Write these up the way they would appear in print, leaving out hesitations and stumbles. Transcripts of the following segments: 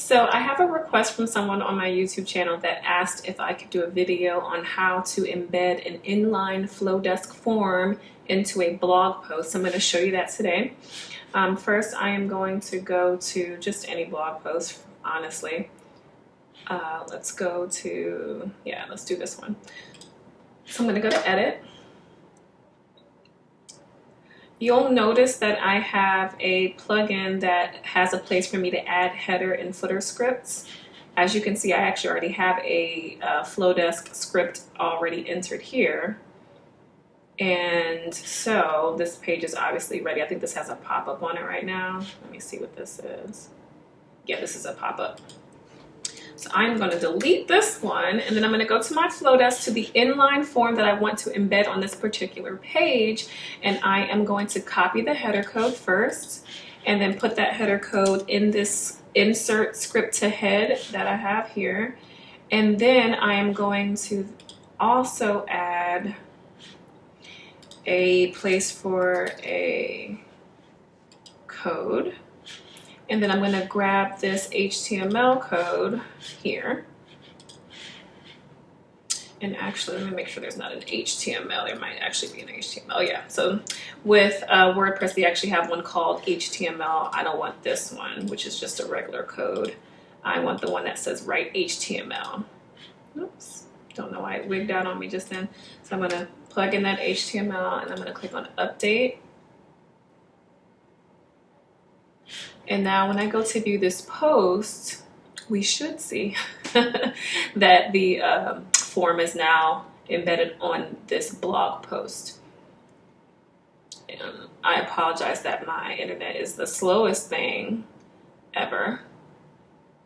So I have a request from someone on my YouTube channel that asked if I could do a video on how to embed an inline Flodesk form into a blog post. I'm going to show you that today. First, I am going to go to just any blog post, honestly. Let's go to, let's do this one. So I'm going to go to edit. You'll notice that I have a plugin that has a place for me to add header and footer scripts. As you can see, I actually already have a Flodesk script already entered here. And so this page is obviously ready. I think this has a pop-up on it right now. Let me see what this is. Yeah, this is a pop-up. So I'm going to delete this one, and then I'm going to go to my Flodesk to the inline form that I want to embed on this particular page, and I am going to copy the header code first and then put that header code in this insert script to head that I have here. And then I am going to also add a place for a code. And then I'm going to grab this HTML code here. And actually, let me make sure there's not an HTML. There might actually be an HTML. Yeah. So with WordPress, they actually have one called HTML. I don't want this one, which is just a regular code. I want the one that says write HTML. Oops. Don't know why it wigged out on me just then. So I'm going to plug in that HTML, and I'm going to click on update. And now when I go to view this post, we should see that the form is now embedded on this blog post. And I apologize that my internet is the slowest thing ever.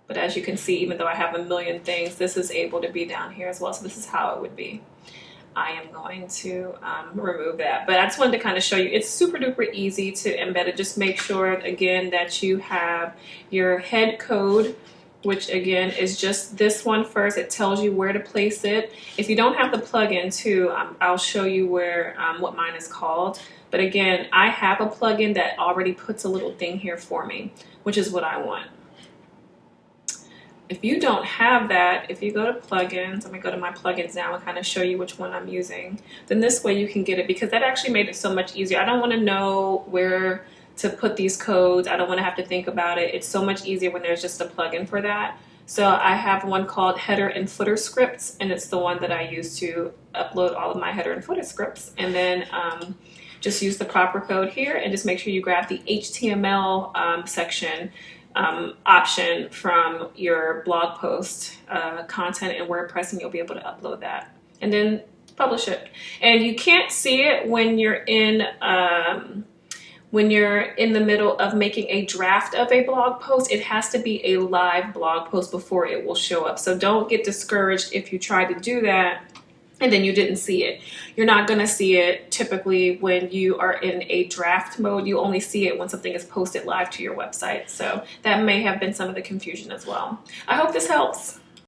But as you can see, even though I have a million things, this is able to be down here as well. So this is how it would be. I am going to remove that. But I just wanted to kind of show you, it's super duper easy to embed it. Just make sure, again, that you have your head code, which again is just this one first. It tells you where to place it. If you don't have the plugin too, I'll show you where what mine is called. But again, I have a plugin that already puts a little thing here for me, which is what I want. If you don't have that, if you go to plugins, I'm going to go to my plugins now and kind of show you which one I'm using. Then this way you can get it, because that actually made it so much easier. I don't want to know where to put these codes. I don't want to have to think about it. It's so much easier when there's just a plugin for that. So I have one called header and footer scripts, and it's the one that I use to upload all of my header and footer scripts. And then just use the proper code here, and just make sure you grab the HTML section option from your blog post content in WordPress, and you'll be able to upload that and then publish it. And you can't see it when you're in the middle of making a draft of a blog post. It has to be a live blog post before it will show up. So don't get discouraged if you try to do that and then you didn't see it. You're not going to see it typically when you are in a draft mode. You only see it when something is posted live to your website. So that may have been some of the confusion as well. I hope this helps.